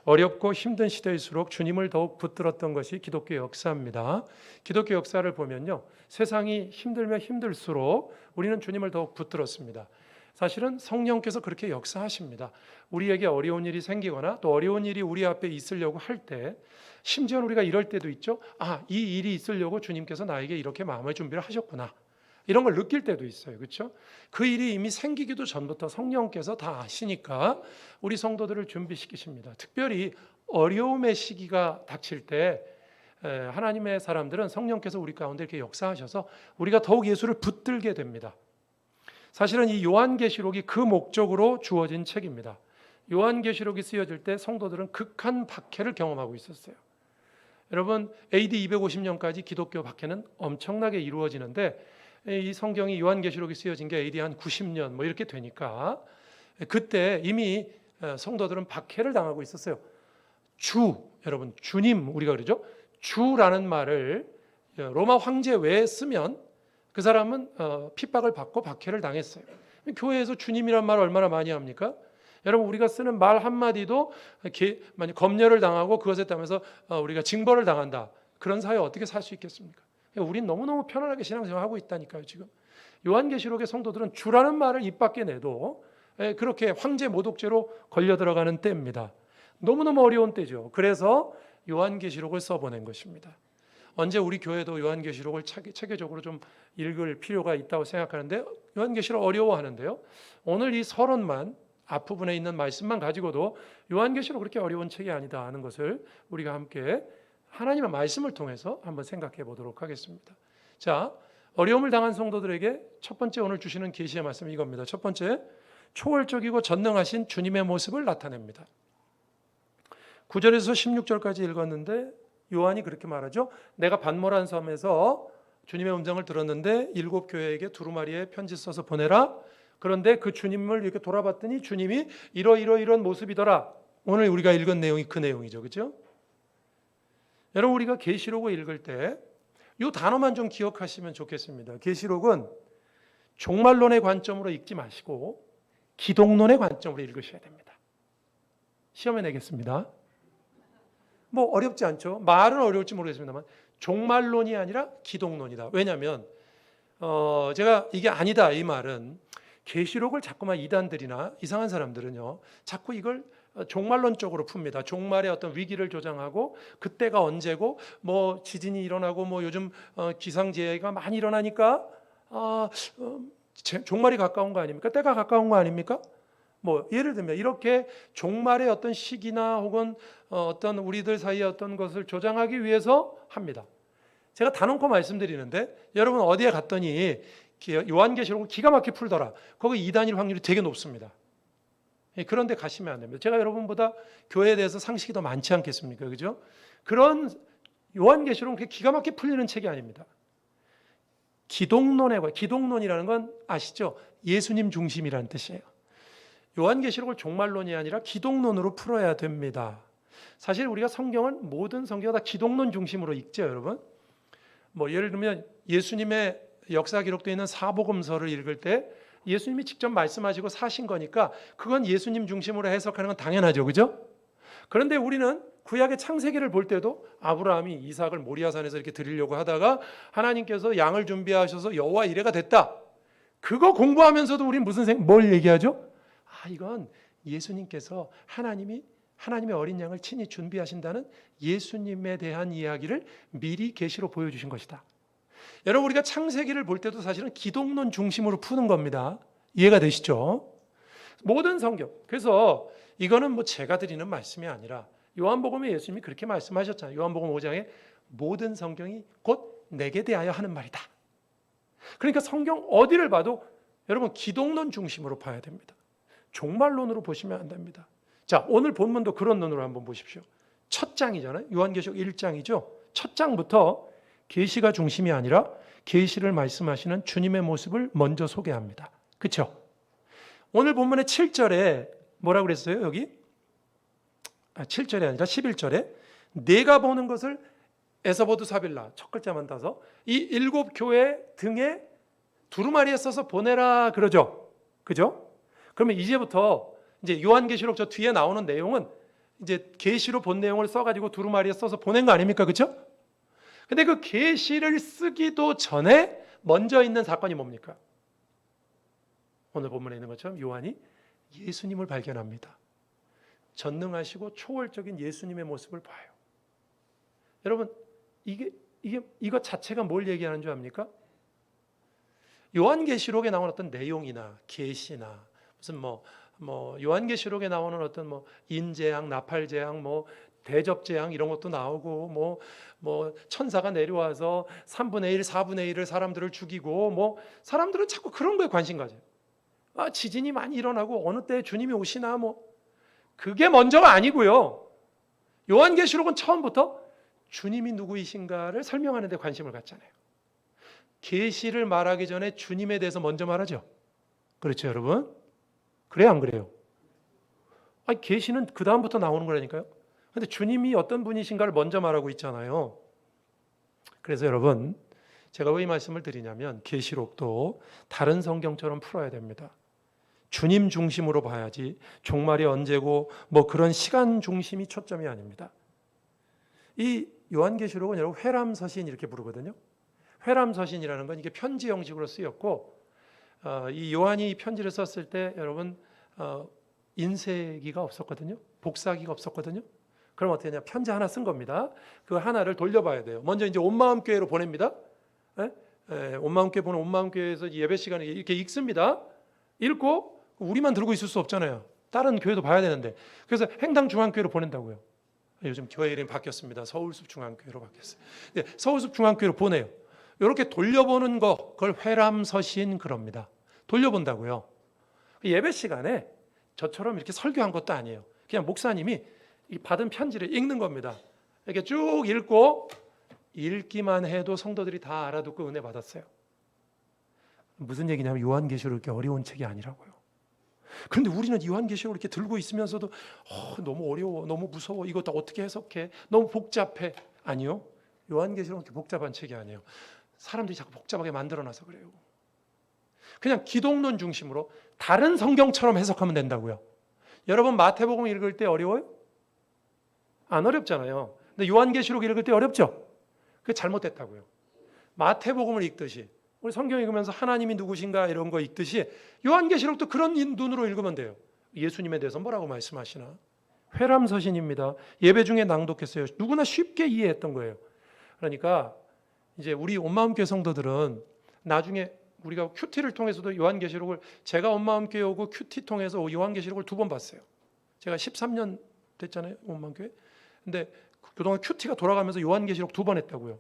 어렵고 힘든 시대일수록 주님을 더욱 붙들었던 것이 기독교 역사입니다. 기독교 역사를 보면요, 세상이 힘들면 힘들수록 우리는 주님을 더욱 붙들었습니다. 사실은 성령께서 그렇게 역사하십니다. 우리에게 어려운 일이 생기거나 또 어려운 일이 우리 앞에 있으려고 할 때, 심지어 우리가 이럴 때도 있죠. 이 일이 있으려고 주님께서 나에게 이렇게 마음의 준비를 하셨구나, 이런 걸 느낄 때도 있어요. 그렇죠? 그 일이 이미 생기기도 전부터 성령께서 다 아시니까 우리 성도들을 준비시키십니다. 특별히 어려움의 시기가 닥칠 때 하나님의 사람들은 성령께서 우리 가운데 이렇게 역사하셔서 우리가 더욱 예수를 붙들게 됩니다. 사실은 이 요한계시록이 그 목적으로 주어진 책입니다. 요한계시록이 쓰여질 때 성도들은 극한 박해를 경험하고 있었어요. 여러분, AD 250년까지 기독교 박해는 엄청나게 이루어지는데, 이 성경이 요한계시록이 쓰여진 게 AD 한 90년 뭐 이렇게 되니까 그때 이미 성도들은 박해를 당하고 있었어요. 여러분, 주님, 우리가 그러죠. 주라는 말을 로마 황제 외에 쓰면 그 사람은 핍박을 받고 박해를 당했어요. 교회에서 주님이란 말을 얼마나 많이 합니까? 여러분, 우리가 쓰는 말 한마디도 만약 검열을 당하고 그것에 따라서 우리가 징벌을 당한다. 그런 사회에 어떻게 살 수 있겠습니까? 우린 너무너무 편안하게 신앙생활하고 있다니까요. 지금 요한계시록의 성도들은 주라는 말을 입 밖에 내도 그렇게 황제 모독죄로 걸려 들어가는 때입니다. 너무너무 어려운 때죠. 그래서 요한계시록을 써보낸 것입니다. 언제 우리 교회도 요한계시록을 체계적으로 좀 읽을 필요가 있다고 생각하는데, 요한계시록 어려워하는데요, 오늘 이 서론만, 앞부분에 있는 말씀만 가지고도 요한계시록 그렇게 어려운 책이 아니다 하는 것을 우리가 함께 하나님의 말씀을 통해서 한번 생각해 보도록 하겠습니다. 자, 어려움을 당한 성도들에게 첫 번째 오늘 주시는 계시의 말씀이 이겁니다. 첫 번째, 초월적이고 전능하신 주님의 모습을 나타냅니다. 9절에서 16절까지 읽었는데 요한이 그렇게 말하죠. 내가 반모란 섬에서 주님의 음성을 들었는데 7 교회에게 두루마리에 편지 써서 보내라. 그런데 그 주님을 이렇게 돌아봤더니 주님이 이런 모습이더라. 오늘 우리가 읽은 내용이 그 내용이죠. 그렇죠? 여러분, 우리가 계시록을 읽을 때 이 단어만 좀 기억하시면 좋겠습니다. 계시록은 종말론의 관점으로 읽지 마시고 기독론의 관점으로 읽으셔야 됩니다. 시험에 내겠습니다. 뭐 어렵지 않죠? 말은 어려울지 모르겠습니다만 종말론이 아니라 기독론이다. 왜냐하면 제가 이게 아니다 이 말은, 계시록을 자꾸만 이단들이나 이상한 사람들은요, 자꾸 이걸 종말론 쪽으로 풉니다. 종말의 어떤 위기를 조장하고 그때가 언제고 뭐 지진이 일어나고 뭐 요즘 기상재해가 많이 일어나니까 종말이 가까운 거 아닙니까? 때가 가까운 거 아닙니까? 뭐 예를 들면 이렇게 종말의 어떤 시기나 혹은 어떤 우리들 사이의 어떤 것을 조장하기 위해서 합니다. 제가 단언코 말씀드리는데, 여러분 어디에 갔더니 요한계시록을 기가 막히게 풀더라, 거기 이단일 확률이 되게 높습니다. 그런데 가시면 안 됩니다. 제가 여러분보다 교회에 대해서 상식이 더 많지 않겠습니까? 그죠? 그런 요한계시록은 그렇게 기가 막히게 풀리는 책이 아닙니다. 기독론이라는 건 아시죠? 예수님 중심이라는 뜻이에요. 요한계시록을 종말론이 아니라 기독론으로 풀어야 됩니다. 사실 우리가 성경은 모든 성경을 다 기독론 중심으로 읽죠, 여러분. 뭐 예를 들면 예수님의 역사 기록되어 있는 사복음서를 읽을 때 예수님이 직접 말씀하시고 사신 거니까 그건 예수님 중심으로 해석하는 건 당연하죠, 그죠? 그런데 우리는 구약의 창세기를 볼 때도 아브라함이 이삭을 모리아산에서 이렇게 드리려고 하다가 하나님께서 양을 준비하셔서 여호와 이레가 됐다. 그거 공부하면서도 우리는 뭘 얘기하죠? 이건 예수님께서 하나님의 어린 양을 친히 준비하신다는 예수님에 대한 이야기를 미리 계시로 보여주신 것이다. 여러분, 우리가 창세기를 볼 때도 사실은 기독론 중심으로 푸는 겁니다. 이해가 되시죠? 모든 성경. 그래서 이거는 뭐 제가 드리는 말씀이 아니라 요한복음에 예수님이 그렇게 말씀하셨잖아요. 요한복음 5장에 모든 성경이 곧 내게 대하여 하는 말이다. 그러니까 성경 어디를 봐도 여러분 기독론 중심으로 봐야 됩니다. 종말론으로 보시면 안 됩니다. 자, 오늘 본문도 그런 눈으로 한번 보십시오. 첫 장이잖아요. 요한계시록 1장이죠. 첫 장부터 계시가 중심이 아니라 계시를 말씀하시는 주님의 모습을 먼저 소개합니다. 그렇죠? 오늘 본문의 7절에 뭐라고 그랬어요? 여기 7절이 아니라 11절에 내가 보는 것을 에서보드 사빌라, 첫 글자만 따서 이 7 교회 등에 두루마리에 써서 보내라 그러죠. 그죠? 그러면 이제부터 이제 요한계시록 저 뒤에 나오는 내용은 이제 계시로 본 내용을 써가지고 두루마리에 써서 보낸 거 아닙니까? 그렇죠? 근데 그 계시를 쓰기도 전에 먼저 있는 사건이 뭡니까? 오늘 본문에 있는 것처럼 요한이 예수님을 발견합니다. 전능하시고 초월적인 예수님의 모습을 봐요. 여러분, 이것 자체가 뭘 얘기하는 줄 압니까? 요한계시록에 나오는 어떤 내용이나 계시나 무슨 요한계시록에 나오는 어떤 인재앙, 나팔재앙, 대접재앙 이런 것도 나오고 천사가 내려와서 3분의 1, 4분의 1을 사람들을 죽이고 사람들은 자꾸 그런 거에 관심 가져요. 지진이 많이 일어나고 어느 때 주님이 오시나 그게 먼저가 아니고요. 요한계시록은 처음부터 주님이 누구이신가를 설명하는 데 관심을 갖잖아요. 계시를 말하기 전에 주님에 대해서 먼저 말하죠. 그렇죠, 여러분? 그래요, 안 그래요? 계시는 그 다음부터 나오는 거라니까요. 근데 주님이 어떤 분이신가를 먼저 말하고 있잖아요. 그래서 여러분, 제가 왜 이 말씀을 드리냐면 계시록도 다른 성경처럼 풀어야 됩니다. 주님 중심으로 봐야지 종말이 언제고 그런 시간 중심이 초점이 아닙니다. 이 요한계시록은 여러분 회람서신 이렇게 부르거든요. 회람서신이라는 건 이게 편지 형식으로 쓰였고 이 요한이 편지를 썼을 때 여러분 인쇄기가 없었거든요. 복사기가 없었거든요. 그럼 어떻게 하냐? 편지 하나 쓴 겁니다. 그 하나를 돌려봐야 돼요. 먼저 이제 온마음교회로 보냅니다. 온마음교회 보는 온마음교회에서 예배 시간에 이렇게 읽습니다. 읽고 우리만 들고 있을 수 없잖아요. 다른 교회도 봐야 되는데. 그래서 행당중앙교회로 보낸다고요. 요즘 교회 이름이 바뀌었습니다. 서울숲중앙교회로 바뀌었어요. 서울숲중앙교회로 보내요. 이렇게 돌려보는 거, 그걸 회람서신 그럽니다. 돌려본다고요. 예배 시간에 저처럼 이렇게 설교한 것도 아니에요. 그냥 목사님이 받은 편지를 읽는 겁니다. 이렇게 쭉 읽고 읽기만 해도 성도들이 다 알아듣고 은혜 받았어요. 무슨 얘기냐면 요한계시록 이렇게 어려운 책이 아니라고요. 그런데 우리는 요한계시록 이렇게 들고 있으면서도 너무 어려워, 너무 무서워, 이거 다 어떻게 해석해, 너무 복잡해. 아니요, 요한계시록은 그렇게 복잡한 책이 아니에요. 사람들이 자꾸 복잡하게 만들어놔서 그래요. 그냥 기독론 중심으로 다른 성경처럼 해석하면 된다고요. 여러분 마태복음 읽을 때 어려워요? 안 어렵잖아요. 근데 요한계시록 읽을 때 어렵죠? 그게 잘못됐다고요. 마태복음을 읽듯이 우리 성경 읽으면서 하나님이 누구신가 이런 거 읽듯이 요한계시록도 그런 눈으로 읽으면 돼요. 예수님에 대해서 뭐라고 말씀하시나? 회람서신입니다. 예배 중에 낭독했어요. 누구나 쉽게 이해했던 거예요. 그러니까 이제 우리 온마음교회 성도들은 나중에 우리가 큐티를 통해서도 요한계시록을 제가 온마음교회 오고 큐티 통해서 요한계시록을 2번 봤어요. 제가 13년 됐잖아요, 온마음교회. 근데 그동안 큐티가 돌아가면서 요한계시록 2번 했다고요.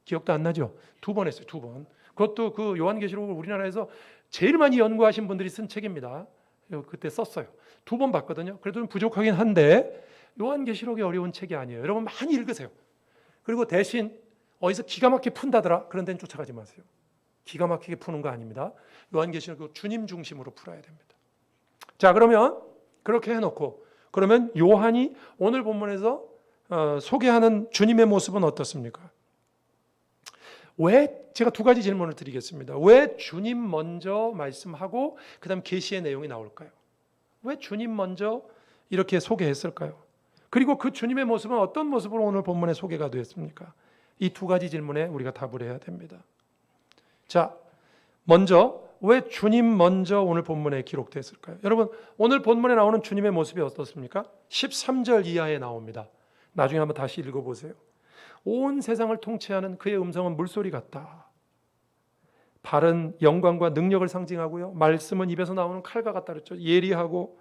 기억도 안 나죠? 2번 했어요, 2번. 그것도 그 요한계시록을 우리나라에서 제일 많이 연구하신 분들이 쓴 책입니다. 그때 썼어요. 2번 봤거든요. 그래도 좀 부족하긴 한데 요한계시록이 어려운 책이 아니에요. 여러분 많이 읽으세요. 그리고 대신 어디서 기가 막히게 푼다더라 그런 데는 쫓아가지 마세요. 기가 막히게 푸는 거 아닙니다. 요한계시록 주님 중심으로 풀어야 됩니다. 자, 그러면 그렇게 해놓고 그러면 요한이 오늘 본문에서 소개하는 주님의 모습은 어떻습니까? 왜 제가 2가지 질문을 드리겠습니다. 왜 주님 먼저 말씀하고 그다음 계시의 내용이 나올까요? 왜 주님 먼저 이렇게 소개했을까요? 그리고 그 주님의 모습은 어떤 모습으로 오늘 본문에 소개가 되었습니까? 이 2가지 질문에 우리가 답을 해야 됩니다. 자, 먼저 왜 주님 먼저 오늘 본문에 기록됐을까요? 여러분 오늘 본문에 나오는 주님의 모습이 어떻습니까? 13절 이하에 나옵니다. 나중에 한번 다시 읽어보세요. 온 세상을 통치하는 그의 음성은 물소리 같다. 발은 영광과 능력을 상징하고요. 말씀은 입에서 나오는 칼과 같다 그랬죠. 예리하고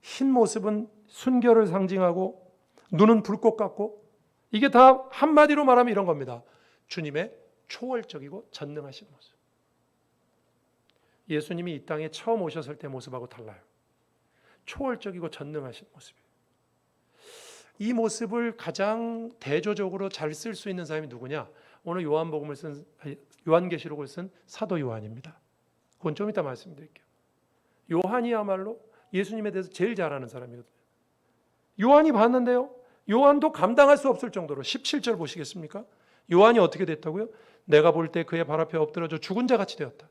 흰 모습은 순결을 상징하고 눈은 불꽃 같고 이게 다 한마디로 말하면 이런 겁니다. 주님의 초월적이고 전능하신 모습. 예수님이 이 땅에 처음 오셨을 때 모습하고 달라요. 초월적이고 전능하신 모습이에요. 이 모습을 가장 대조적으로 잘 쓸 수 있는 사람이 누구냐? 오늘 요한계시록을 쓴 사도 요한입니다. 그건 좀 이따 말씀드릴게요. 요한이야말로 예수님에 대해서 제일 잘 아는 사람이거든요. 요한이 봤는데요. 요한도 감당할 수 없을 정도로 17절 보시겠습니까? 요한이 어떻게 됐다고요? 내가 볼 때 그의 발 앞에 엎드려져 죽은 자 같이 되었다.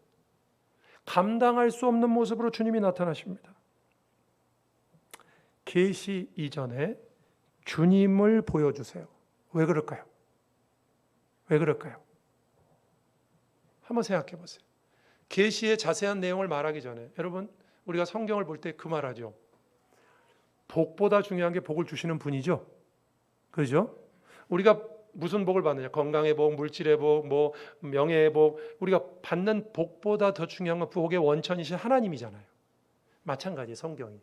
감당할 수 없는 모습으로 주님이 나타나십니다. 계시 이전에 주님을 보여주세요. 왜 그럴까요? 왜 그럴까요? 한번 생각해 보세요. 계시의 자세한 내용을 말하기 전에 여러분 우리가 성경을 볼 때 그 말하죠. 복보다 중요한 게 복을 주시는 분이죠. 그렇죠? 우리가 무슨 복을 받느냐? 건강의 복, 물질의 복, 뭐 명예의 복. 우리가 받는 복보다 더 중요한 건 복의 원천이신 하나님이잖아요. 마찬가지 성경이.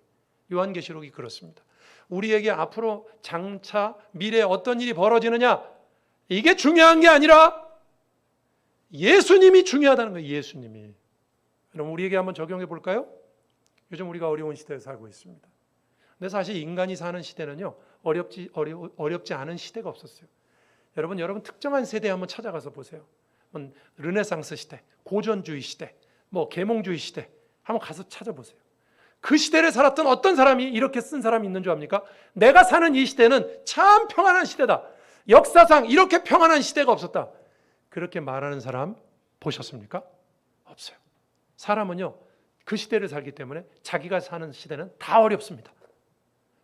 요한계시록이 그렇습니다. 우리에게 앞으로 장차 미래에 어떤 일이 벌어지느냐? 이게 중요한 게 아니라 예수님이 중요하다는 거예요. 예수님이. 그럼 우리에게 한번 적용해 볼까요? 요즘 우리가 어려운 시대에 살고 있습니다. 근데 사실 인간이 사는 시대는요, 어렵지 않은 시대가 없었어요. 여러분 특정한 세대에 한번 찾아가서 보세요. 르네상스 시대, 고전주의 시대, 뭐 계몽주의 시대 한번 가서 찾아보세요. 그 시대를 살았던 어떤 사람이 이렇게 쓴 사람이 있는 줄 압니까? 내가 사는 이 시대는 참 평안한 시대다. 역사상 이렇게 평안한 시대가 없었다. 그렇게 말하는 사람 보셨습니까? 없어요. 사람은요, 그 시대를 살기 때문에 자기가 사는 시대는 다 어렵습니다.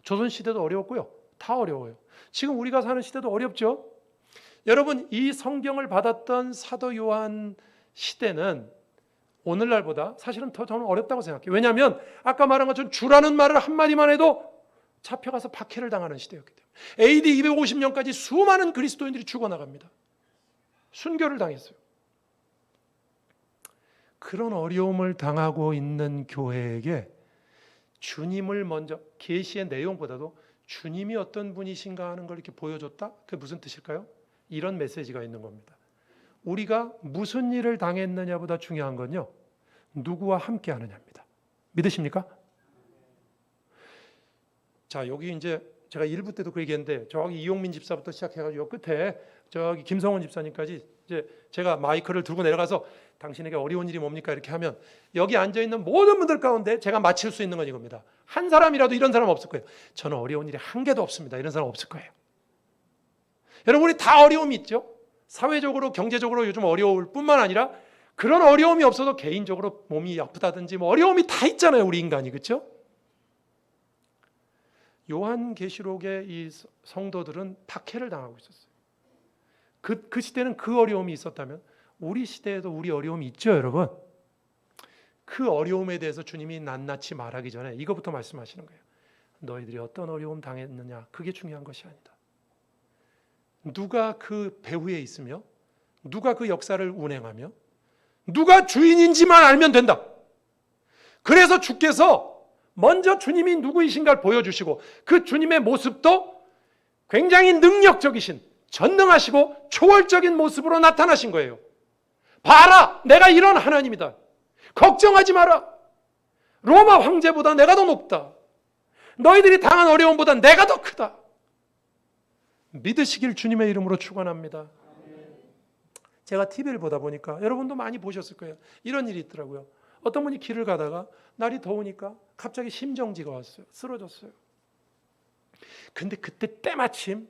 조선시대도 어려웠고요. 다 어려워요. 지금 우리가 사는 시대도 어렵죠. 여러분 이 성경을 받았던 사도 요한 시대는 오늘날보다 사실은 더 저는 어렵다고 생각해요. 왜냐하면 아까 말한 것처럼 주라는 말을 한마디만 해도 잡혀가서 박해를 당하는 시대였기 때문에 AD 250년까지 수많은 그리스도인들이 죽어나갑니다. 순교를 당했어요. 그런 어려움을 당하고 있는 교회에게 주님을 먼저 계시의 내용보다도 주님이 어떤 분이신가 하는 걸 이렇게 보여줬다? 그게 무슨 뜻일까요? 이런 메시지가 있는 겁니다. 우리가 무슨 일을 당했느냐보다 중요한 건요, 누구와 함께 하느냐입니다. 믿으십니까? 자, 여기 이제 제가 1부 때도 그 얘기했는데 저기 이용민 집사부터 시작해가지고 끝에 저기 김성원 집사님까지 이제 제가 마이크를 들고 내려가서 당신에게 어려운 일이 뭡니까? 이렇게 하면 여기 앉아있는 모든 분들 가운데 제가 마칠 수 있는 건 이겁니다. 한 사람이라도 이런 사람 없을 거예요. 저는 어려운 일이 한 개도 없습니다. 이런 사람 없을 거예요. 여러분 우리 다 어려움이 있죠. 사회적으로 경제적으로 요즘 어려울 뿐만 아니라 그런 어려움이 없어도 개인적으로 몸이 아프다든지 뭐 어려움이 다 있잖아요. 우리 인간이. 그렇죠? 요한계시록의 이 성도들은 박해를 당하고 있었어요. 그 시대는 그 어려움이 있었다면 우리 시대에도 우리 어려움이 있죠, 여러분. 그 어려움에 대해서 주님이 낱낱이 말하기 전에 이거부터 말씀하시는 거예요. 너희들이 어떤 어려움 당했느냐, 그게 중요한 것이 아니다. 누가 그 배후에 있으며 누가 그 역사를 운행하며 누가 주인인지만 알면 된다. 그래서 주께서 먼저 주님이 누구이신가를 보여주시고 그 주님의 모습도 굉장히 능력적이신, 전능하시고 초월적인 모습으로 나타나신 거예요. 봐라, 내가 이런 하나님이다. 걱정하지 마라. 로마 황제보다 내가 더 높다. 너희들이 당한 어려움보다 내가 더 크다. 믿으시길 주님의 이름으로 축원합니다. 제가 TV를 보다 보니까 여러분도 많이 보셨을 거예요. 이런 일이 있더라고요. 어떤 분이 길을 가다가 날이 더우니까 갑자기 심정지가 왔어요. 쓰러졌어요. 근데 그때 때마침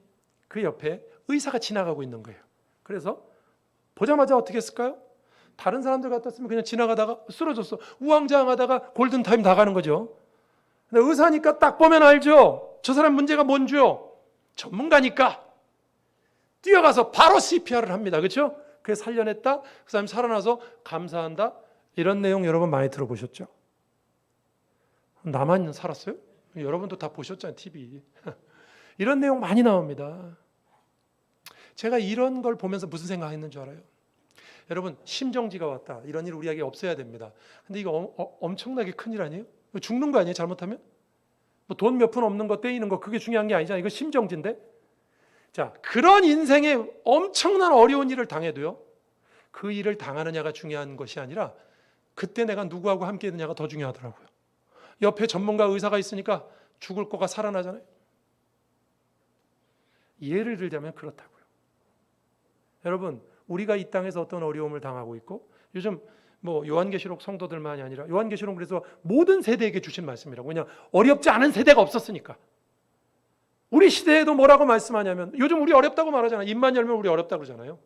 그 옆에 의사가 지나가고 있는 거예요. 그래서 보자마자 어떻게 했을까요? 다른 사람들 같았으면 그냥 지나가다가 쓰러졌어. 우왕좌왕하다가 골든타임 다 가는 거죠. 근데 의사니까 딱 보면 알죠. 저 사람 문제가 뭔지요. 전문가니까 뛰어가서 바로 CPR을 합니다. 그렇죠? 그게 살려냈다. 그 사람이 살아나서 감사한다. 이런 내용 여러분 많이 들어보셨죠? 나만 살았어요? 여러분도 다 보셨잖아요. TV. 이런 내용 많이 나옵니다. 제가 이런 걸 보면서 무슨 생각했는 줄 알아요? 여러분 심정지가 왔다. 이런 일 우리에게 없어야 됩니다. 근데 이거 엄청나게 큰일 아니에요? 죽는 거 아니에요? 잘못하면? 뭐 돈 몇 푼 없는 거 떼이는 거 그게 중요한 게 아니잖아요. 이거 심정지인데. 자, 그런 인생에 엄청난 어려운 일을 당해도요. 그 일을 당하느냐가 중요한 것이 아니라 그때 내가 누구하고 함께 했느냐가 더 중요하더라고요. 옆에 전문가 의사가 있으니까 죽을 거가 살아나잖아요. 예를 들자면 그렇다고요. 여러분, 우리가 이 땅에서 어떤 어려움을 당하고 있고 요즘 뭐 요한계시록 성도들만이 아니라 요한계시록 그래서 모든 세대에게 주신 말씀이라고. 왜냐 어렵지 않은 세대가 없었으니까. 우리 시대에도 뭐라고 말씀하냐면 요즘 우리 어렵다고 말하잖아요. 입만 열면 우리 어렵다고 그러잖아요.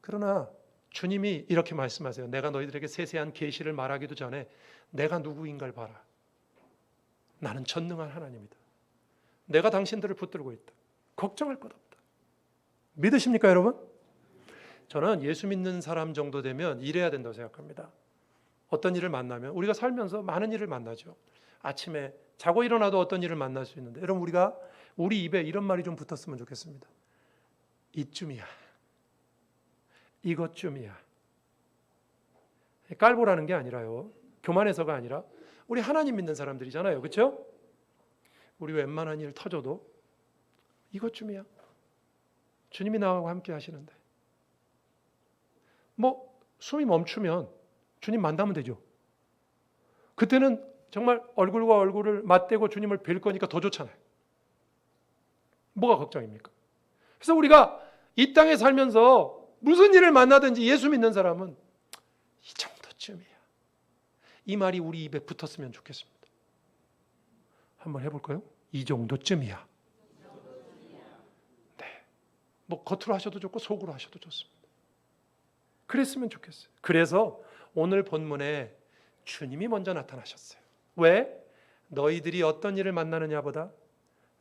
그러나 주님이 이렇게 말씀하세요. 내가 너희들에게 세세한 계시를 말하기도 전에 내가 누구인가를 봐라. 나는 전능한 하나님이다. 내가 당신들을 붙들고 있다. 걱정할 것 없다. 믿으십니까, 여러분? 저는 예수 믿는 사람 정도 되면 이래야 된다고 생각합니다. 어떤 일을 만나면 우리가 살면서 많은 일을 만나죠. 아침에 자고 일어나도 어떤 일을 만날 수 있는데, 여러분, 우리 입에 이런 말이 좀 붙었으면 좋겠습니다. 이쯤이야. 이것쯤이야. 깔보라는 게 아니라요. 교만해서가 아니라 우리 하나님 믿는 사람들이잖아요. 그렇죠? 우리 웬만한 일 터져도 이것쯤이야. 주님이 나하고 함께 하시는데. 숨이 멈추면 주님 만나면 되죠. 그때는 정말 얼굴과 얼굴을 맞대고 주님을 뵐 거니까 더 좋잖아요. 뭐가 걱정입니까? 그래서 우리가 이 땅에 살면서 무슨 일을 만나든지 예수 믿는 사람은 이 정도쯤이야. 이 말이 우리 입에 붙었으면 좋겠습니다. 한번 해볼까요? 이 정도쯤이야. 네. 겉으로 하셔도 좋고 속으로 하셔도 좋습니다. 그랬으면 좋겠어요. 그래서 오늘 본문에 주님이 먼저 나타나셨어요. 왜? 너희들이 어떤 일을 만나느냐보다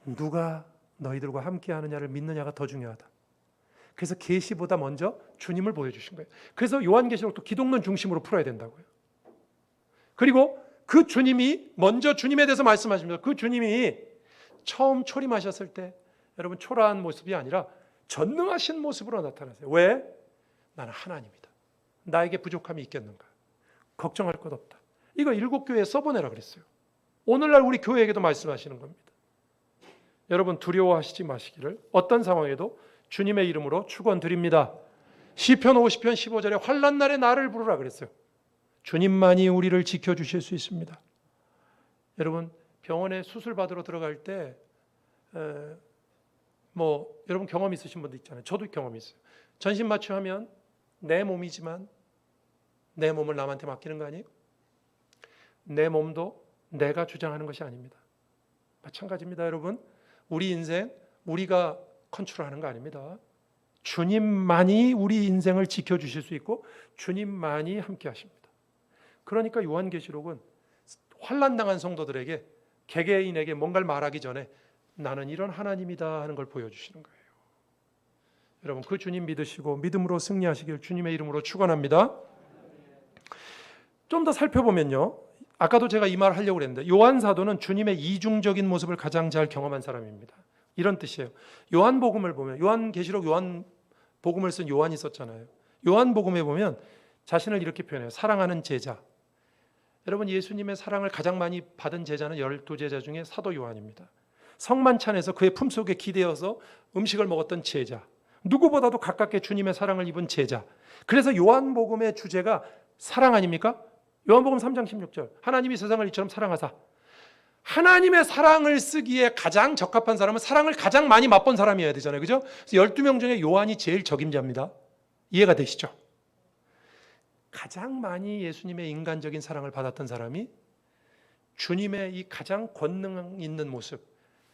누가 너희들과 함께 하느냐를 믿느냐가 더 중요하다. 그래서 계시보다 먼저 주님을 보여주신 거예요. 그래서 요한계시록도 기독론 중심으로 풀어야 된다고요. 그리고 그 주님이 먼저 주님에 대해서 말씀하십니다. 그 주님이 처음 초림하셨을 때 여러분 초라한 모습이 아니라 전능하신 모습으로 나타나세요. 왜? 나는 하나님이다. 나에게 부족함이 있겠는가? 걱정할 것 없다. 이거 7교회에 써보내라 그랬어요. 오늘날 우리 교회에게도 말씀하시는 겁니다. 여러분 두려워하시지 마시기를 어떤 상황에도 주님의 이름으로 축원드립니다. 시편 50편 15절에 환난 날에 나를 부르라 그랬어요. 주님만이 우리를 지켜주실 수 있습니다. 여러분 병원에 수술 받으러 들어갈 때 여러분 경험 있으신 분도 있잖아요. 저도 경험이 있어요. 전신마취하면 내 몸이지만 내 몸을 남한테 맡기는 거 아니에요? 내 몸도 내가 주장하는 것이 아닙니다. 마찬가지입니다, 여러분. 우리 인생 우리가 컨트롤하는 거 아닙니다. 주님만이 우리 인생을 지켜주실 수 있고 주님만이 함께 하십니다. 그러니까 요한계시록은 환난당한 성도들에게 개개인에게 뭔가를 말하기 전에 나는 이런 하나님이다 하는 걸 보여주시는 거예요. 여러분 그 주님 믿으시고 믿음으로 승리하시길 주님의 이름으로 축원합니다. 좀 더 살펴보면요. 아까도 제가 이 말을 하려고 했는데 요한 사도는 주님의 이중적인 모습을 가장 잘 경험한 사람입니다. 이런 뜻이에요. 요한복음을 보면 요한계시록 요한복음을 쓴 요한이 썼잖아요. 요한복음에 보면 자신을 이렇게 표현해요. 사랑하는 제자. 여러분 예수님의 사랑을 가장 많이 받은 제자는 12제자 중에 사도 요한입니다. 성만찬에서 그의 품속에 기대어서 음식을 먹었던 제자. 누구보다도 가깝게 주님의 사랑을 입은 제자. 그래서 요한복음의 주제가 사랑 아닙니까? 요한복음 3장 16절 하나님이 세상을 이처럼 사랑하사. 하나님의 사랑을 쓰기에 가장 적합한 사람은 사랑을 가장 많이 맛본 사람이어야 되잖아요. 그죠? 그래서 12명 중에 요한이 제일 적임자입니다. 이해가 되시죠? 가장 많이 예수님의 인간적인 사랑을 받았던 사람이 주님의 이 가장 권능 있는 모습,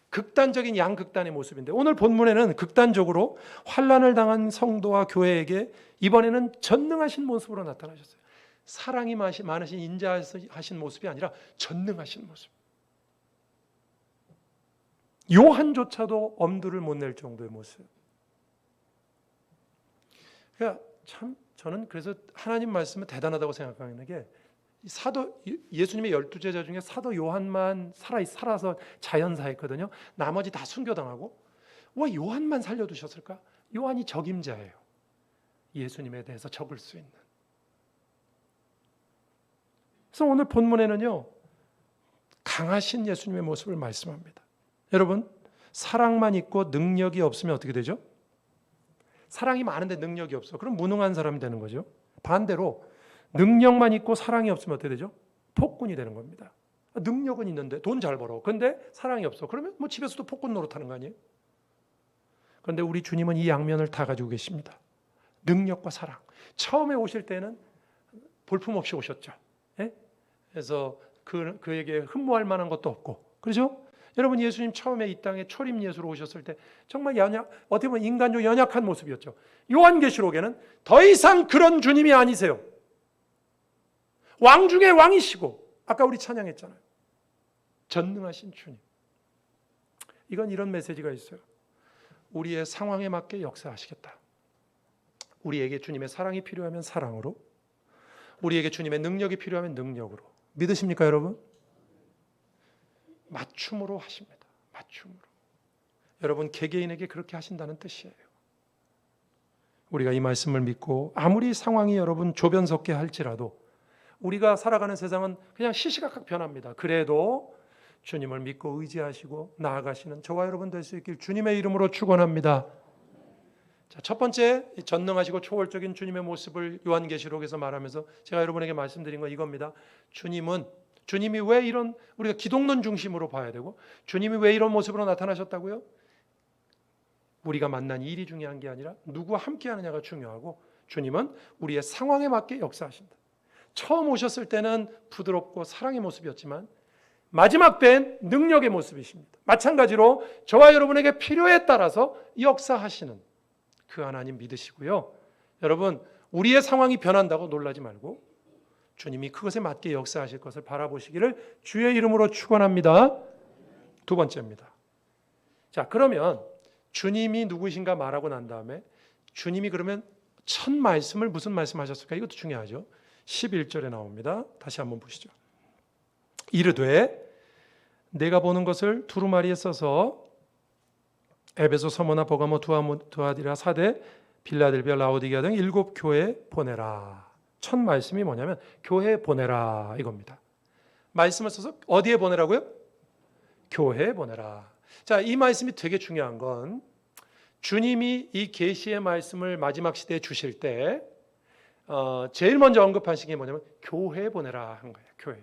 극단적인 양극단의 모습인데 오늘 본문에는 극단적으로 환난을 당한 성도와 교회에게 이번에는 전능하신 모습으로 나타나셨어요. 사랑이 많으신 인자하신 모습이 아니라 전능하신 모습. 요한조차도 엄두를 못 낼 정도의 모습. 그러니까 참 저는 그래서 하나님 말씀은 대단하다고 생각하는 게 예수님의 12제자 중에 사도 요한만 살아서 자연사했거든요. 나머지 다 순교당하고 왜 요한만 살려두셨을까? 요한이 적임자예요. 예수님에 대해서 적을 수 있는. 그래서 오늘 본문에는요. 강하신 예수님의 모습을 말씀합니다. 여러분 사랑만 있고 능력이 없으면 어떻게 되죠? 사랑이 많은데 능력이 없어. 그럼 무능한 사람이 되는 거죠. 반대로 능력만 있고 사랑이 없으면 어떻게 되죠? 폭군이 되는 겁니다. 능력은 있는데 돈 잘 벌어. 그런데 사랑이 없어. 그러면 집에서도 폭군 노릇하는 거 아니에요? 그런데 우리 주님은 이 양면을 다 가지고 계십니다. 능력과 사랑. 처음에 오실 때는 볼품없이 오셨죠. 예? 그래서 그에게 흠모할 만한 것도 없고. 그렇죠? 여러분 예수님 처음에 이 땅에 초림 예수로 오셨을 때 정말 어떻게 보면 인간적 연약한 모습이었죠. 요한계시록에는 더 이상 그런 주님이 아니세요. 왕 중에 왕이시고 아까 우리 찬양했잖아요. 전능하신 주님. 이건 이런 메시지가 있어요. 우리의 상황에 맞게 역사하시겠다. 우리에게 주님의 사랑이 필요하면 사랑으로, 우리에게 주님의 능력이 필요하면 능력으로. 믿으십니까, 여러분? 맞춤으로 하십니다. 맞춤으로. 여러분, 개개인에게 그렇게 하신다는 뜻이에요. 우리가 이 말씀을 믿고 아무리 상황이 여러분 조변석게 할지라도 우리가 살아가는 세상은 그냥 시시각각 변합니다. 그래도 주님을 믿고 의지하시고 나아가시는 저와 여러분 될 수 있길 주님의 이름으로 축원합니다. 자, 첫 번째, 전능하시고 초월적인 주님의 모습을 요한계시록에서 말하면서 제가 여러분에게 말씀드린 건 이겁니다. 주님이 왜 이런, 우리가 기독론 중심으로 봐야 되고 주님이 왜 이런 모습으로 나타나셨다고요? 우리가 만난 일이 중요한 게 아니라 누구와 함께 하느냐가 중요하고, 주님은 우리의 상황에 맞게 역사하신다. 처음 오셨을 때는 부드럽고 사랑의 모습이었지만 마지막 땐 능력의 모습이십니다. 마찬가지로 저와 여러분에게 필요에 따라서 역사하시는 그 하나님 믿으시고요. 여러분, 우리의 상황이 변한다고 놀라지 말고 주님이 그것에 맞게 역사하실 것을 바라보시기를 주의 이름으로 축원합니다. 두 번째입니다. 자, 그러면 주님이 누구신가 말하고 난 다음에 주님이 그러면 첫 말씀을 무슨 말씀하셨을까? 이것도 중요하죠. 11절에 나옵니다. 다시 한번 보시죠. 이르되 내가 보는 것을 두루마리에 써서 에베소, 서머나, 버가모, 두아디라, 사대, 빌라델비아, 라오디게아 등 7 교회에 보내라. 첫 말씀이 뭐냐면 교회에 보내라 이겁니다. 말씀을 써서 어디에 보내라고요? 교회에 보내라. 자, 이 말씀이 되게 중요한 건 주님이 이 계시의 말씀을 마지막 시대에 주실 때 제일 먼저 언급하신 게 뭐냐면 교회에 보내라 한 거예요. 교회에.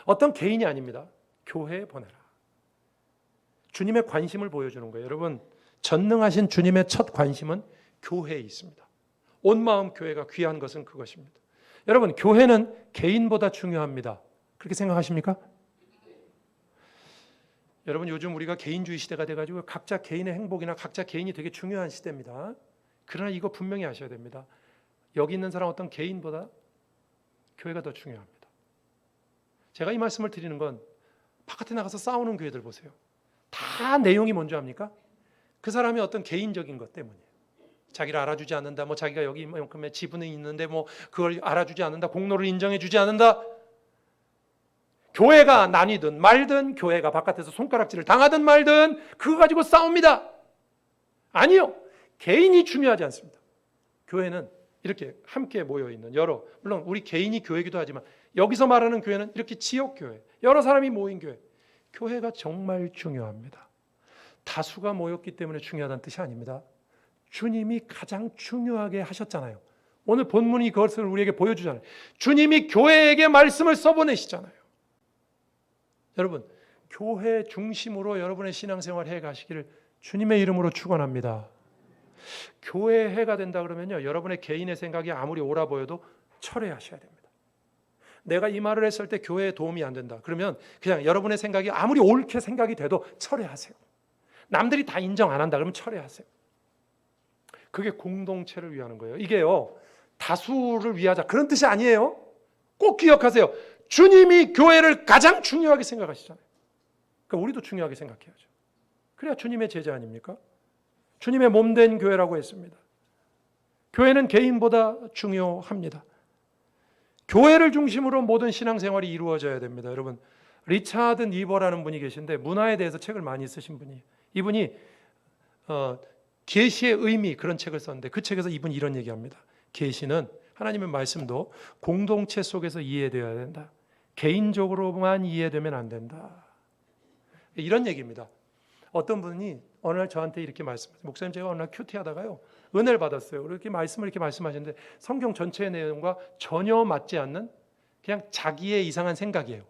어떤 개인이 아닙니다. 교회에 보내라. 주님의 관심을 보여주는 거예요. 여러분, 전능하신 주님의 첫 관심은 교회에 있습니다. 온 마음 교회가 귀한 것은 그것입니다. 여러분, 교회는 개인보다 중요합니다. 그렇게 생각하십니까? 여러분, 요즘 우리가 개인주의 시대가 돼가지고 각자 개인의 행복이나 각자 개인이 되게 중요한 시대입니다. 그러나 이거 분명히 아셔야 됩니다. 여기 있는 사람 어떤 개인보다 교회가 더 중요합니다. 제가 이 말씀을 드리는 건 바깥에 나가서 싸우는 교회들 보세요. 다 내용이 뭔지 압니까? 그 사람이 어떤 개인적인 것 때문이에요. 자기를 알아주지 않는다. 뭐 자기가 여기 이만큼의 지분이 있는데 뭐 그걸 알아주지 않는다. 공로를 인정해주지 않는다. 교회가 나뉘든 말든, 교회가 바깥에서 손가락질을 당하든 말든 그거 가지고 싸웁니다. 아니요. 개인이 중요하지 않습니다. 교회는 이렇게 함께 모여있는 여러, 물론 우리 개인이 교회이기도 하지만 여기서 말하는 교회는 이렇게 지역교회, 여러 사람이 모인 교회. 교회가 정말 중요합니다. 다수가 모였기 때문에 중요하다는 뜻이 아닙니다. 주님이 가장 중요하게 하셨잖아요. 오늘 본문이 그것을 우리에게 보여주잖아요. 주님이 교회에게 말씀을 써보내시잖아요. 여러분, 교회 중심으로 여러분의 신앙생활 해 가시기를 주님의 이름으로 축원합니다. 교회 해가 된다 그러면요, 여러분의 개인의 생각이 아무리 옳아 보여도 철회하셔야 됩니다. 내가 이 말을 했을 때 교회에 도움이 안 된다. 그러면 그냥 여러분의 생각이 아무리 옳게 생각이 돼도 철회하세요. 남들이 다 인정 안 한다 그러면 철회하세요. 그게 공동체를 위하는 거예요. 이게요, 다수를 위하자 그런 뜻이 아니에요. 꼭 기억하세요. 주님이 교회를 가장 중요하게 생각하시잖아요. 그러니까 우리도 중요하게 생각해야죠. 그래야 주님의 제자 아닙니까? 주님의 몸된 교회라고 했습니다. 교회는 개인보다 중요합니다. 교회를 중심으로 모든 신앙생활이 이루어져야 됩니다. 여러분, 리차드 니버라는 분이 계신데 문화에 대해서 책을 많이 쓰신 분이에요. 이분이 계시의 의미 그런 책을 썼는데 그 책에서 이분이 이런 얘기합니다. 계시는 하나님의 말씀도 공동체 속에서 이해되어야 된다. 개인적으로만 이해되면 안 된다. 이런 얘기입니다. 어떤 분이 어느 날 저한테 이렇게 말씀하셨어요. 목사님, 제가 어느 날 큐티하다가요 은혜를 받았어요. 이렇게 말씀을 이렇게 말씀하시는데 성경 전체의 내용과 전혀 맞지 않는 그냥 자기의 이상한 생각이에요.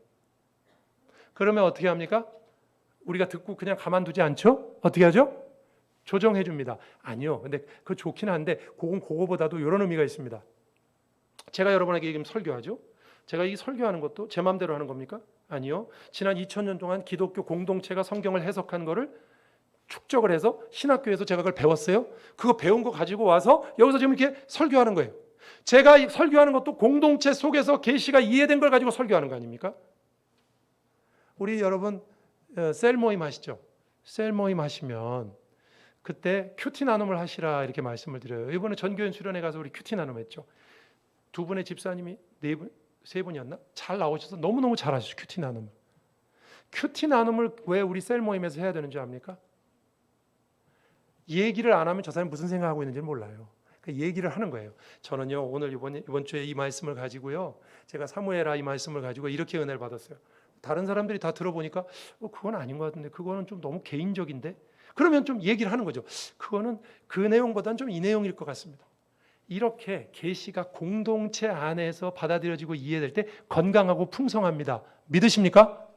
그러면 어떻게 합니까? 우리가 듣고 그냥 가만두지 않죠? 어떻게 하죠? 조정해 줍니다. 아니요. 근데 그거 좋긴 한데 그거보다도 이런 의미가 있습니다. 제가 여러분에게 지금 설교하죠? 제가 이 설교하는 것도 제 마음대로 하는 겁니까? 아니요. 지난 2000년 동안 기독교 공동체가 성경을 해석한 거를 축적을 해서 신학교에서 제가 그걸 배웠어요. 그거 배운 거 가지고 와서 여기서 지금 이렇게 설교하는 거예요. 제가 설교하는 것도 공동체 속에서 계시가 이해된 걸 가지고 설교하는 거 아닙니까? 우리 여러분 셀 모임 하시죠? 셀 모임 하시면 그때 큐티 나눔을 하시라 이렇게 말씀을 드려요. 이번에 전교연 수련회 가서 우리 큐티 나눔 했죠. 두 분의 집사님이 네 분, 세 분이었나? 잘 나오셔서 너무너무 잘하셨어요. 큐티 나눔을. 큐티 나눔을 왜 우리 셀 모임에서 해야 되는 줄 압니까? 얘기를 안 하면 저 사람이 무슨 생각하고 있는지 몰라요. 그러니까 얘기를 하는 거예요. 저는요 오늘 이번 주에 이 말씀을 가지고요, 제가 사무엘아 이 말씀을 가지고 이렇게 은혜를 받았어요. 다른 사람들이 다 들어보니까 그건 아닌 것 같은데, 그거는 좀 너무 개인적인데, 그러면 좀 얘기를 하는 거죠. 그거는 그 내용보다는 좀 이 내용일 것 같습니다. 이렇게 계시가 공동체 안에서 받아들여지고 이해될 때 건강하고 풍성합니다. 믿으십니까?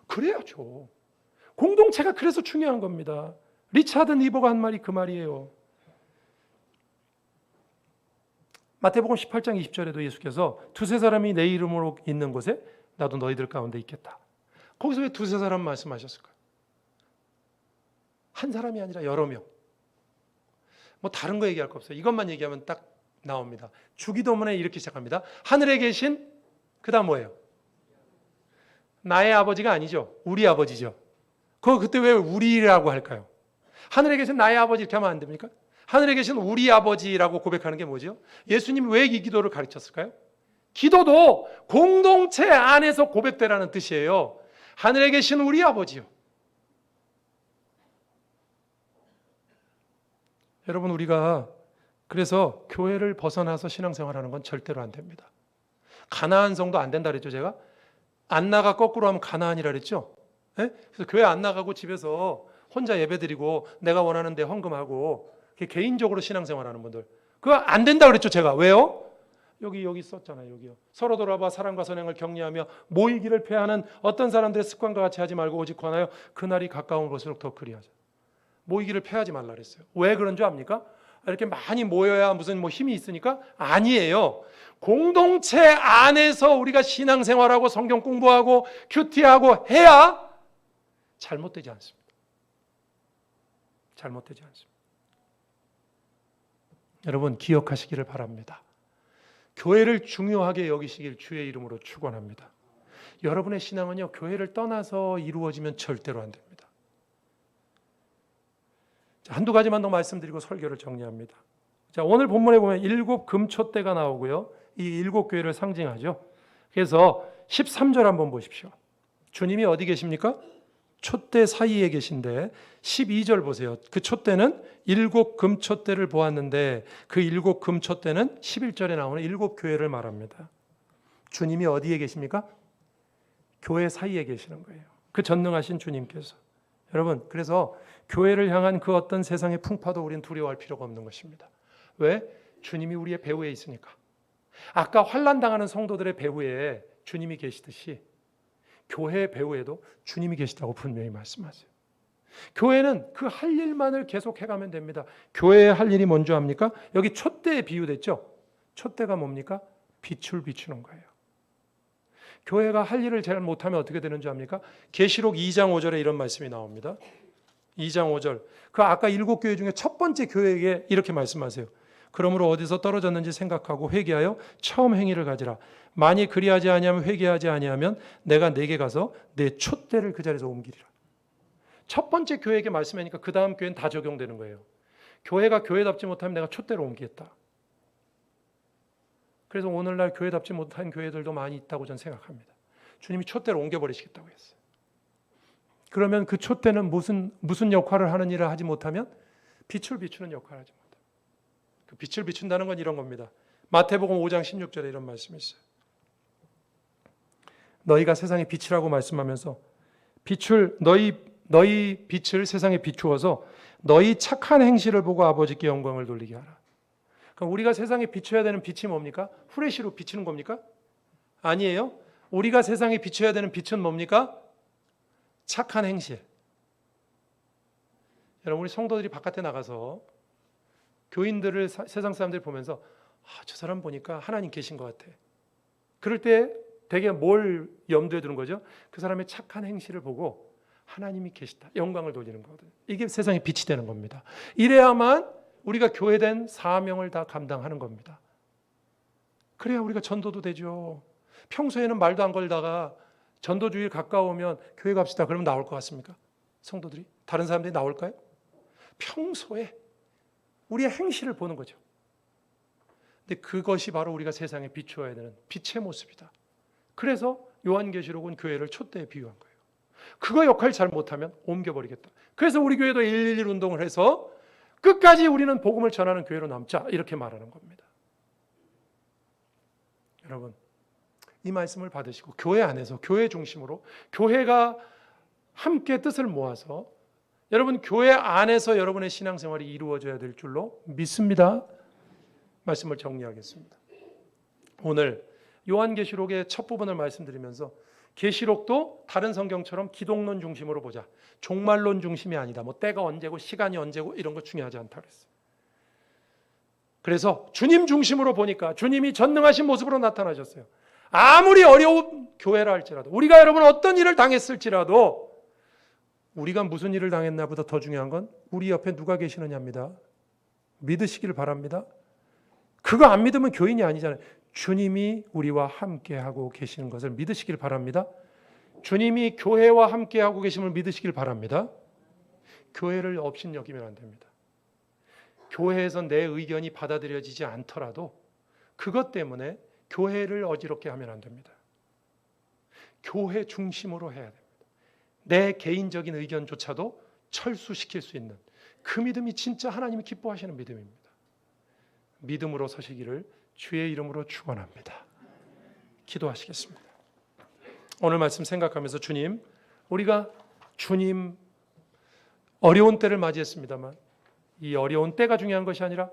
그래야죠. 공동체가 그래서 중요한 겁니다. 리차드 니버가 한 말이 그 말이에요. 마태복음 18장 20절에도 예수께서 두세 사람이 내 이름으로 있는 곳에 나도 너희들 가운데 있겠다. 거기서 왜 두세 사람 말씀하셨을까요? 한 사람이 아니라 여러 명. 뭐 다른 거 얘기할 거 없어요. 이것만 얘기하면 딱 나옵니다. 주기도문에 이렇게 시작합니다. 하늘에 계신, 그 다음 뭐예요? 나의 아버지가 아니죠. 우리 아버지죠. 그때 왜 우리라고 할까요? 하늘에 계신 나의 아버지 이렇게 하면 안 됩니까? 하늘에 계신 우리 아버지라고 고백하는 게 뭐죠? 예수님이 왜 이 기도를 가르쳤을까요? 기도도 공동체 안에서 고백되라는 뜻이에요. 하늘에 계신 우리 아버지요. 여러분, 우리가 그래서 교회를 벗어나서 신앙생활하는 건 절대로 안 됩니다. 가나안 성도 안 된다 그랬죠, 제가? 안 나가 거꾸로 하면 가나안이라 그랬죠? 네? 그래서 교회 안 나가고 집에서 혼자 예배드리고 내가 원하는 데 헌금하고 개인적으로 신앙생활하는 분들, 그거 안 된다 그랬죠, 제가. 왜요? 여기 썼잖아요. 여기요. 서로 돌아봐 사랑과 선행을 격려하며 모이기를 패하는 어떤 사람들의 습관과 같이 하지 말고 오직 권하여 그날이 가까운 것일수록 더 그리하자. 모이기를 패하지 말라 그랬어요. 왜 그런 줄 압니까? 이렇게 많이 모여야 무슨 힘이 있으니까? 아니에요. 공동체 안에서 우리가 신앙생활하고 성경 공부하고 큐티하고 해야 잘못되지 않습니다. 잘못되지 않습니다. 여러분, 기억하시기를 바랍니다. 교회를 중요하게 여기시길 주의 이름으로 축원합니다. 여러분의 신앙은요, 교회를 떠나서 이루어지면 절대로 안 됩니다. 자, 한두 가지만 더 말씀드리고 설교를 정리합니다. 자, 오늘 본문에 보면 7 금촛대가 나오고요. 이 7 교회를 상징하죠. 그래서 13절 한번 보십시오. 주님이 어디 계십니까? 촛대 사이에 계신데 12절 보세요. 그 촛대는 7 금촛대를 보았는데 그 7 금촛대는 11절에 나오는 7 교회를 말합니다. 주님이 어디에 계십니까? 교회 사이에 계시는 거예요. 그 전능하신 주님께서. 여러분, 그래서 교회를 향한 그 어떤 세상의 풍파도 우리는 두려워할 필요가 없는 것입니다. 왜? 주님이 우리의 배후에 있으니까. 아까 환난 당하는 성도들의 배후에 주님이 계시듯이 교회의 배후에도 주님이 계시다고 분명히 말씀하세요. 교회는 그 할 일만을 계속 해가면 됩니다. 교회의 할 일이 뭔지 압니까? 여기 촛대에 비유됐죠? 촛대가 뭡니까? 빛을 비추는 거예요. 교회가 할 일을 잘 못하면 어떻게 되는 줄 압니까? 계시록 2장 5절에 이런 말씀이 나옵니다. 2장 5절. 그 아까 7 교회 중에 첫 번째 교회에게 이렇게 말씀하세요. 그러므로 어디서 떨어졌는지 생각하고 회개하여 처음 행위를 가지라. 만일 그리하지 아니하면 회개하지 아니하면 내가 내게 가서 내 촛대를 그 자리에서 옮기리라. 첫 번째 교회에게 말씀하니까 그 다음 교회는 다 적용되는 거예요. 교회가 교회답지 못하면 내가 촛대를 옮기겠다. 그래서 오늘날 교회답지 못한 교회들도 많이 있다고 저는 생각합니다. 주님이 촛대를 옮겨버리시겠다고 했어요. 그러면 그 촛대는 무슨 역할을 하는 일을 하지 못하면 빛을 비추는 역할을 하지 못합니다. 그 빛을 비춘다는 건 이런 겁니다. 마태복음 5장 16절에 이런 말씀이 있어요. 너희가 세상의 빛이라고 말씀하면서 너희 빛을 세상에 비추어서 너희 착한 행실을 보고 아버지께 영광을 돌리게 하라. 그럼 우리가 세상에 비춰야 되는 빛이 뭡니까? 후레쉬로 비추는 겁니까? 아니에요. 우리가 세상에 비춰야 되는 빛은 뭡니까? 착한 행실. 여러분, 우리 성도들이 바깥에 나가서 교인들을 세상 사람들이 보면서 저 사람 보니까 하나님 계신 것 같아. 그럴 때 되게 뭘 염두에 두는 거죠? 그 사람의 착한 행실을 보고 하나님이 계시다. 영광을 돌리는 거거든요. 이게 세상의 빛이 되는 겁니다. 이래야만 우리가 교회된 사명을 다 감당하는 겁니다. 그래야 우리가 전도도 되죠. 평소에는 말도 안 걸다가 전도주일 가까우면 교회 갑시다. 그러면 나올 것 같습니까? 성도들이? 다른 사람들이 나올까요? 평소에 우리의 행실을 보는 거죠. 근데 그것이 바로 우리가 세상에 비추어야 되는 빛의 모습이다. 그래서 요한계시록은 교회를 촛대에 비유한 거예요. 그거 역할 잘 못하면 옮겨버리겠다. 그래서 우리 교회도 111 운동을 해서 끝까지 우리는 복음을 전하는 교회로 남자, 이렇게 말하는 겁니다. 여러분, 이 말씀을 받으시고 교회 안에서 교회 중심으로 교회가 함께 뜻을 모아서 여러분 교회 안에서 여러분의 신앙생활이 이루어져야 될 줄로 믿습니다. 말씀을 정리하겠습니다. 오늘 요한계시록의 첫 부분을 말씀드리면서 계시록도 다른 성경처럼 기독론 중심으로 보자. 종말론 중심이 아니다. 뭐 때가 언제고 시간이 언제고 이런 거 중요하지 않다 그랬어요. 그래서 주님 중심으로 보니까 주님이 전능하신 모습으로 나타나셨어요. 아무리 어려운 교회라 할지라도 우리가 여러분 어떤 일을 당했을지라도 우리가 무슨 일을 당했나보다 더 중요한 건 우리 옆에 누가 계시느냐입니다. 믿으시길 바랍니다. 그거 안 믿으면 교인이 아니잖아요. 주님이 우리와 함께하고 계시는 것을 믿으시길 바랍니다. 주님이 교회와 함께하고 계심을 믿으시길 바랍니다. 교회를 업신여기면 안 됩니다. 교회에서 내 의견이 받아들여지지 않더라도 그것 때문에 교회를 어지럽게 하면 안 됩니다. 교회 중심으로 해야 됩니다. 내 개인적인 의견조차도 철수시킬 수 있는 그 믿음이 진짜 하나님이 기뻐하시는 믿음입니다. 믿음으로 서시기를 주의 이름으로 축원합니다. 기도하시겠습니다. 오늘 말씀 생각하면서 주님, 우리가 주님 어려운 때를 맞이했습니다만 이 어려운 때가 중요한 것이 아니라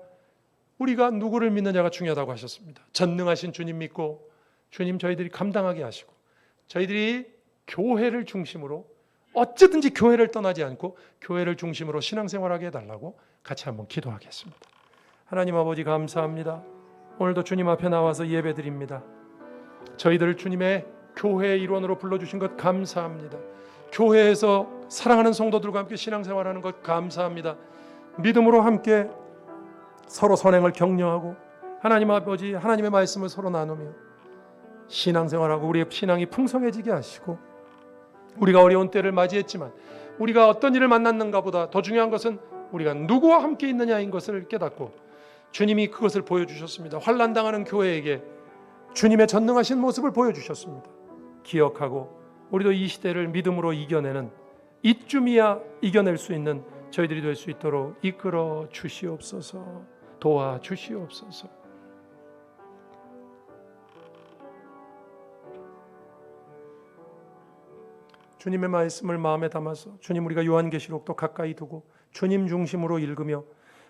우리가 누구를 믿느냐가 중요하다고 하셨습니다. 전능하신 주님 믿고 주님 저희들이 감당하게 하시고 저희들이 교회를 중심으로 어쨌든지 교회를 떠나지 않고 교회를 중심으로 신앙생활하게 해달라고 같이 한번 기도하겠습니다. 하나님 아버지 감사합니다. 오늘도 주님 앞에 나와서 예배드립니다. 저희들을 주님의 교회의 일원으로 불러주신 것 감사합니다. 교회에서 사랑하는 성도들과 함께 신앙생활하는 것 감사합니다. 믿음으로 함께 서로 선행을 격려하고 하나님 아버지 하나님의 말씀을 서로 나누며 신앙생활하고 우리의 신앙이 풍성해지게 하시고 우리가 어려운 때를 맞이했지만 우리가 어떤 일을 만났는가 보다 더 중요한 것은 우리가 누구와 함께 있느냐인 것을 깨닫고 주님이 그것을 보여주셨습니다. 환난당하는 교회에게 주님의 전능하신 모습을 보여주셨습니다. 기억하고 우리도 이 시대를 믿음으로 이겨내는 이쯤이야 이겨낼 수 있는 저희들이 될 수 있도록 이끌어 주시옵소서. 도와주시옵소서. 주님의 말씀을 마음에 담아서 주님 우리가 요한계시록도 가까이 두고 주님 중심으로 읽으며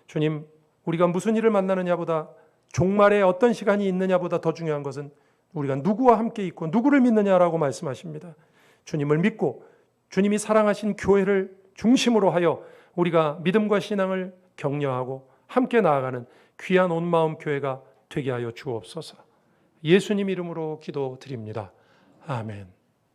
주님 우리가 무슨 일을 만나느냐보다 종말에 어떤 시간이 있느냐보다 더 중요한 것은 우리가 누구와 함께 있고 누구를 믿느냐라고 말씀하십니다. 주님을 믿고 주님이 사랑하신 교회를 중심으로 하여 우리가 믿음과 신앙을 격려하고 함께 나아가는 귀한 온 마음 교회가 되게 하여 주옵소서. 예수님 이름으로 기도드립니다. 아멘.